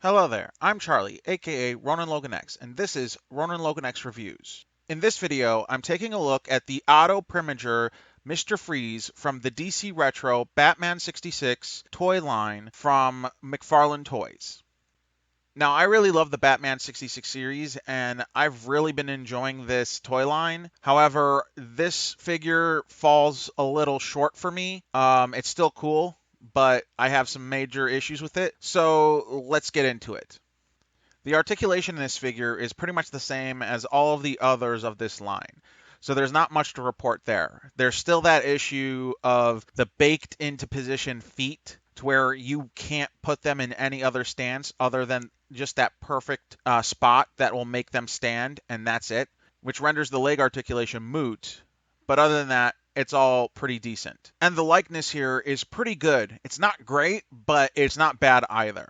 Hello there, I'm Charlie, aka Ronan Logan X, and this is Ronan Logan X Reviews. In this video, I'm taking a look at the Otto Preminger Mr. Freeze from the DC Retro Batman 66 toy line from McFarlane Toys. Now, I really love the Batman 66 series, and I've really been enjoying this toy line. However, this figure falls a little short for me. It's still cool, but I have some major issues with it. So let's get into it. The articulation in this figure is pretty much the same as all of the others of this line. So there's not much to report there. There's still that issue of the baked into position feet to where you can't put them in any other stance other than just that perfect spot that will make them stand, and that's it, which renders the leg articulation moot. But other than that, it's all pretty decent. And the likeness here is pretty good. It's not great, but it's not bad either.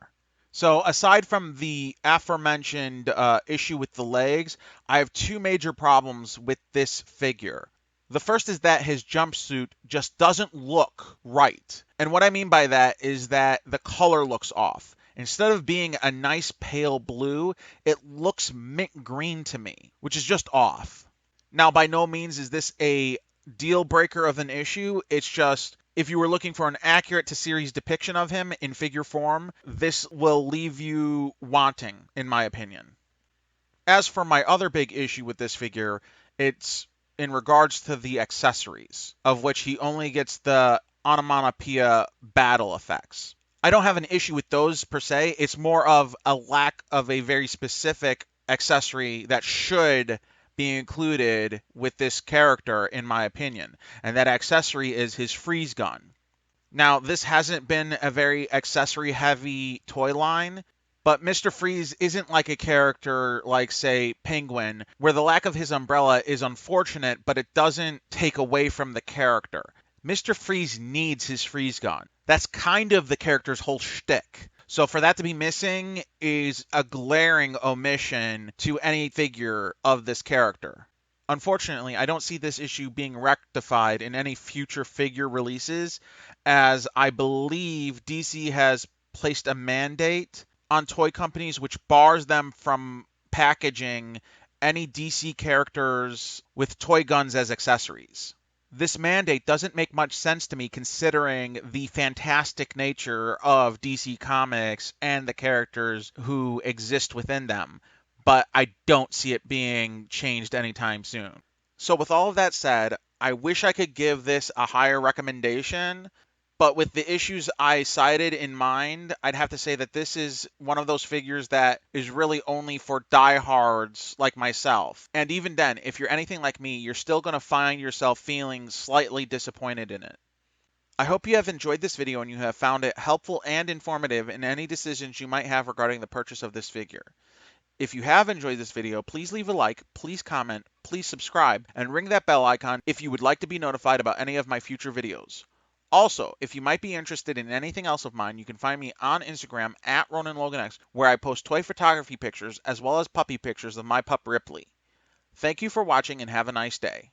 So aside from the aforementioned issue with the legs, I have two major problems with this figure. The first is that his jumpsuit just doesn't look right. And what I mean by that is that the color looks off. Instead of being a nice pale blue, it looks mint green to me, which is just off. Now, by no means is this a deal breaker of an issue. It's just, if you were looking for an accurate to series depiction of him in figure form, this will leave you wanting, in my opinion. As for my other big issue with this figure, it's in regards to the accessories, of which he only gets the onomatopoeia battle effects. I don't have an issue with those per se. It's more of a lack of a very specific accessory that should be included with this character, in my opinion. And that accessory is his freeze gun. Now, this hasn't been a very accessory heavy toy line, but Mr. Freeze isn't like a character like, say, Penguin, where the lack of his umbrella is unfortunate, but it doesn't take away from the character. Mr. Freeze needs his freeze gun. That's kind of the character's whole shtick. So for that to be missing is a glaring omission to any figure of this character. Unfortunately, I don't see this issue being rectified in any future figure releases, as I believe DC has placed a mandate on toy companies which bars them from packaging any DC characters with toy guns as accessories. This mandate doesn't make much sense to me considering the fantastic nature of DC Comics and the characters who exist within them, but I don't see it being changed anytime soon. So with all of that said, I wish I could give this a higher recommendation, but with the issues I cited in mind, I'd have to say that this is one of those figures that is really only for diehards like myself. And even then, if you're anything like me, you're still going to find yourself feeling slightly disappointed in it. I hope you have enjoyed this video and you have found it helpful and informative in any decisions you might have regarding the purchase of this figure. If you have enjoyed this video, please leave a like, please comment, please subscribe, and ring that bell icon if you would like to be notified about any of my future videos. Also, if you might be interested in anything else of mine, you can find me on Instagram at RonanLoganX, where I post toy photography pictures as well as puppy pictures of my pup Ripley. Thank you for watching and have a nice day.